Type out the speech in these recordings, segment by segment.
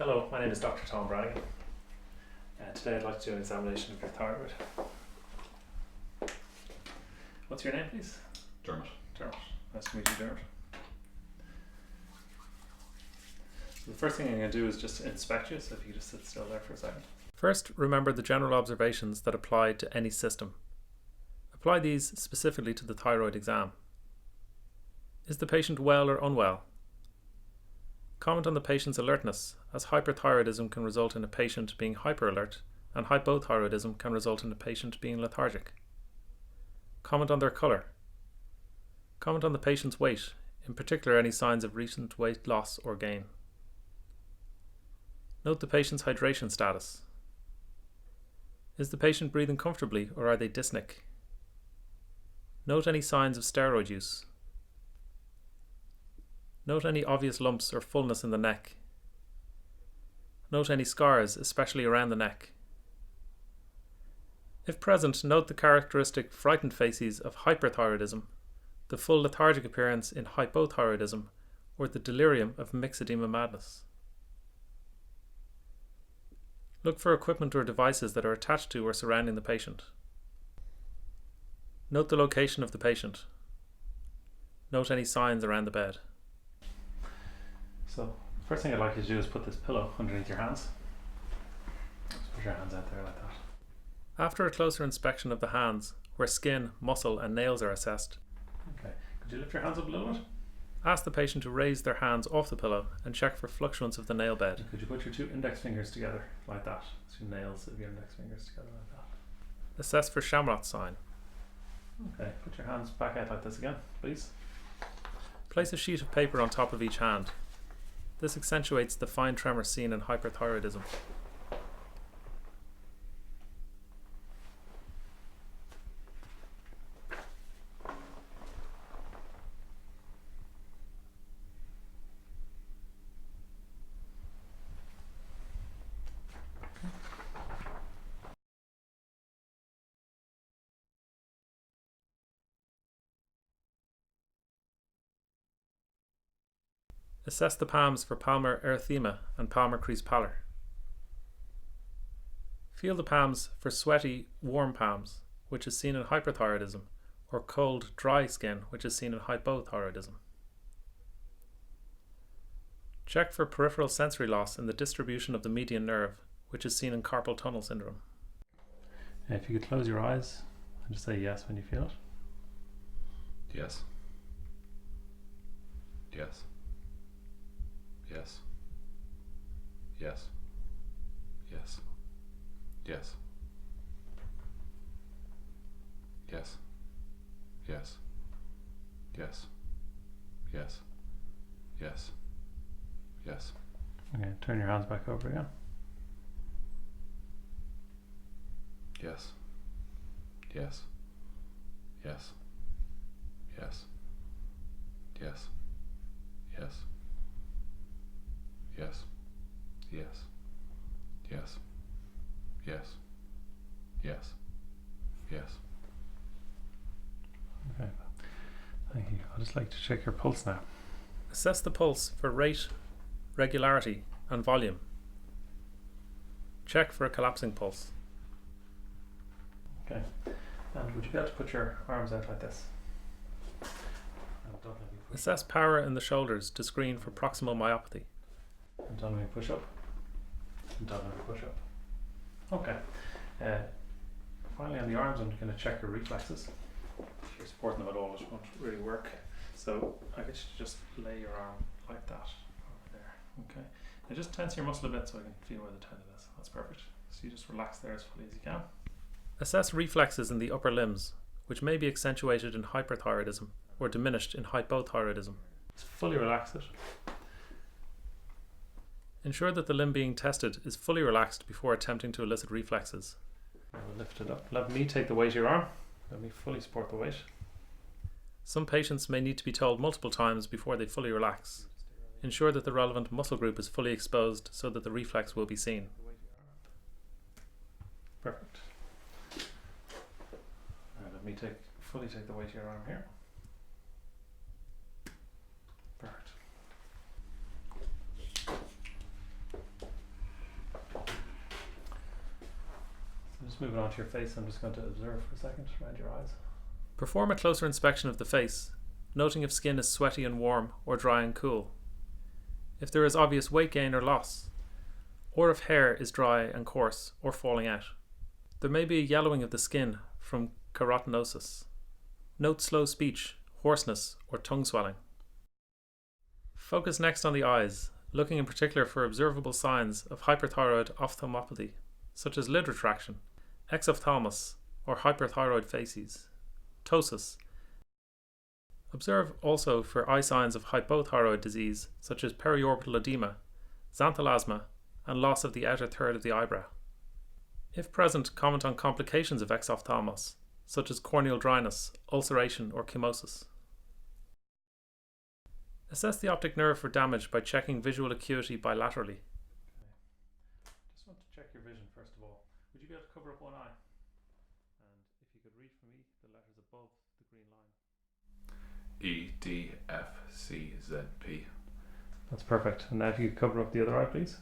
Hello, my name is Dr. Tom Brannigan. Today I'd like to do an examination of your thyroid. What's your name, please? Dermot. Dermot. Nice to meet you, Dermot. So the first thing I'm going to do is just inspect you, so if you just sit still there for a second. First, remember the general observations that apply to any system. Apply these specifically to the thyroid exam. Is the patient well or unwell? Comment on the patient's alertness, as hyperthyroidism can result in a patient being hyperalert, and hypothyroidism can result in a patient being lethargic. Comment on their colour. Comment on the patient's weight, in particular any signs of recent weight loss or gain. Note the patient's hydration status. Is the patient breathing comfortably or are they dyspneic? Note any signs of steroid use. Note any obvious lumps or fullness in the neck. Note any scars, especially around the neck. If present, note the characteristic frightened faces of hyperthyroidism, the full lethargic appearance in hypothyroidism, or the delirium of myxedema madness. Look for equipment or devices that are attached to or surrounding the patient. Note the location of the patient. Note any signs around the bed. So, the first thing I'd like you to do is put this pillow underneath your hands. Just put your hands out there like that. After a closer inspection of the hands, where skin, muscle and nails are assessed, okay, could you lift your hands up a little bit? Ask the patient to raise their hands off the pillow and check for fluctuance of the nail bed. Could you put your two index fingers together like that? Two nails of your index fingers together like that. Assess for Shamrock sign. Okay, put your hands back out like this again, please. Place a sheet of paper on top of each hand. This accentuates the fine tremor seen in hyperthyroidism. Assess the palms for palmar erythema and palmar crease pallor. Feel the palms for sweaty, warm palms, which is seen in hyperthyroidism, or cold, dry skin, which is seen in hypothyroidism. Check for peripheral sensory loss in the distribution of the median nerve, which is seen in carpal tunnel syndrome. If you could close your eyes and just say yes when you feel it. Yes. Yes. Yes. Yes. Yes. Yes. Yes. Yes. Yes. Yes. Yes. Yes. Okay, turn your hands back over again. Yes. Yes. Yes. Yes. Yes. Yes. Yes. Yes. Yes. Yes. Yes. Yes. Okay. Thank you. I'd just like to check your pulse now. Assess the pulse for rate, regularity and volume. Check for a collapsing pulse. Okay. And would you be able to put your arms out like this? Assess power in the shoulders to screen for proximal myopathy. And don't let me push up. And don't let me push up. Okay. Finally on the arms, I'm going to check your reflexes. If you're supporting them at all, it won't really work. So I get you to just lay your arm like that over there. Okay. Now just tense your muscle a bit so I can feel where the tendon is. That's perfect. So you just relax there as fully as you can. Assess reflexes in the upper limbs, which may be accentuated in hyperthyroidism or diminished in hypothyroidism. Just fully relax it. Ensure that the limb being tested is fully relaxed before attempting to elicit reflexes. I will lift it up. Let me take the weight of your arm. Let me fully support the weight. Some patients may need to be told multiple times before they fully relax. Ensure that the relevant muscle group is fully exposed so that the reflex will be seen. Perfect. Now let me fully take the weight of your arm here. Perfect. moving on to your face, I'm just going to observe for a second around your eyes. Perform a closer inspection of the face, noting if skin is sweaty and warm or dry and cool, if there is obvious weight gain or loss, or if hair is dry and coarse or falling out. There may be a yellowing of the skin from carotenosis. Note slow speech, hoarseness, or tongue swelling. Focus next on the eyes, looking in particular for observable signs of hyperthyroid ophthalmopathy, such as lid retraction, exophthalmos, or hyperthyroid facies, ptosis. Observe also for eye signs of hypothyroid disease, such as periorbital edema, xanthelasma, and loss of the outer third of the eyebrow. If present, comment on complications of exophthalmos, such as corneal dryness, ulceration, or chemosis. Assess the optic nerve for damage by checking visual acuity bilaterally. Just want to check your vision first of all. Would you be able to cover up one eye? And if you could read for me the letters above the green line. E, D, F, C, Z, P. That's perfect. And now if you could cover up the other eye, please.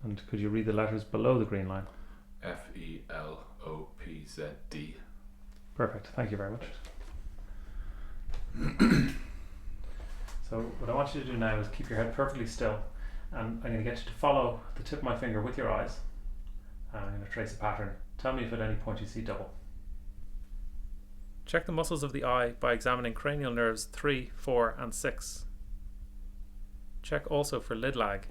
And could you read the letters below the green line? F, E, L, O, P, Z, D. Perfect. Thank you very much. So what I want you to do now is keep your head perfectly still, and I'm going to get you to follow the tip of my finger with your eyes, and I'm going to trace a pattern. Tell me if at any point you see double. Check the muscles of the eye by examining cranial nerves 3, 4, and 6. Check also for lid lag.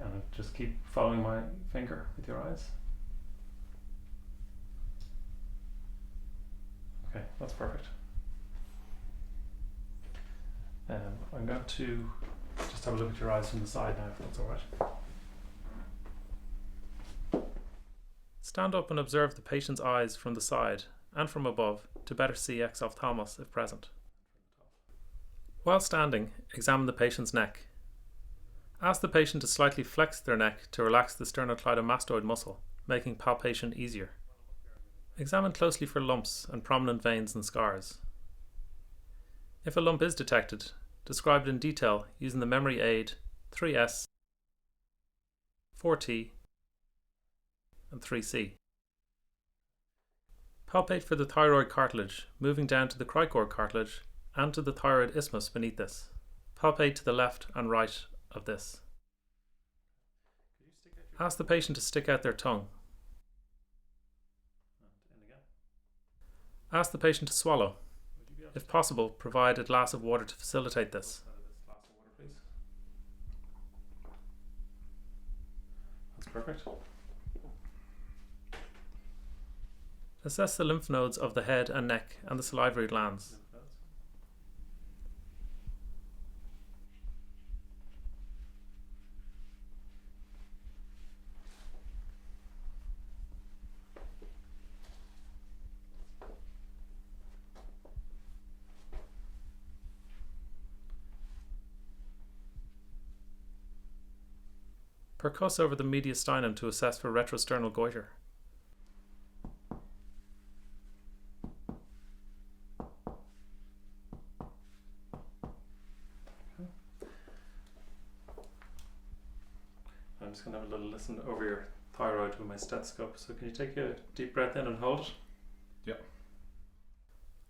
And just keep following my finger with your eyes. Okay, that's perfect. I'm going to just have a look at your eyes from the side now, if that's alright. Stand up and observe the patient's eyes from the side and from above to better see exophthalmos if present. While standing, examine the patient's neck. Ask the patient to slightly flex their neck to relax the sternocleidomastoid muscle, making palpation easier. Examine closely for lumps and prominent veins and scars. If a lump is detected, describe it in detail using the memory aid 3S, 4T, and 3C. Palpate for the thyroid cartilage, moving down to the cricoid cartilage and to the thyroid isthmus beneath this. Palpate to the left and right of this. Ask the patient to stick out their tongue. Ask the patient to swallow. If possible, provide a glass of water to facilitate this. That's perfect. Assess the lymph nodes of the head and neck and the salivary glands. Percuss over the mediastinum to assess for retrosternal goiter. I'm just going to have a little listen over your thyroid with my stethoscope. So can you take a deep breath in and hold it? Yep.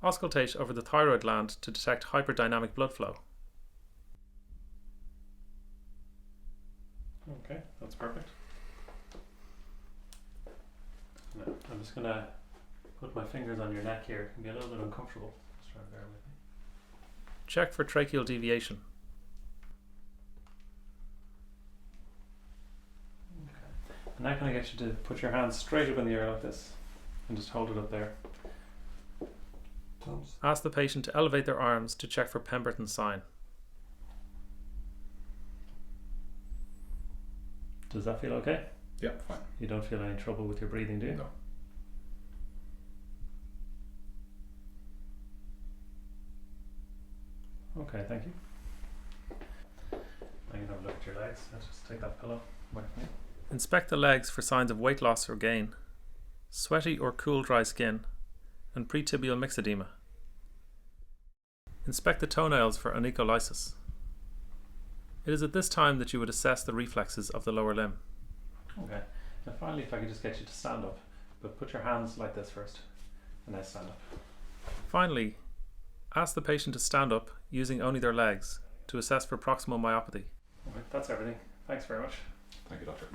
Auscultate over the thyroid gland to detect hyperdynamic blood flow. Okay, that's perfect. Now, I'm just going to put my fingers on your neck here. It can be a little bit uncomfortable. Just try to bear with me. Check for tracheal deviation. Okay. And now can I get you to put your hands straight up in the air like this and just hold it up there. Ask the patient to elevate their arms to check for Pemberton's sign. Does that feel okay? Yeah, fine. You don't feel any trouble with your breathing, do you? No. Okay, thank you. I'm going to have a look at your legs. Let's just take that pillow away from you. Inspect the legs for signs of weight loss or gain, sweaty or cool dry skin, and pretibial myxedema. Inspect the toenails for onycholysis. It is at this time that you would assess the reflexes of the lower limb. Okay, and finally, if I could just get you to stand up, but put your hands like this first, and then stand up. Finally, ask the patient to stand up using only their legs to assess for proximal myopathy. Okay, that's everything. Thanks very much. Thank you, doctor.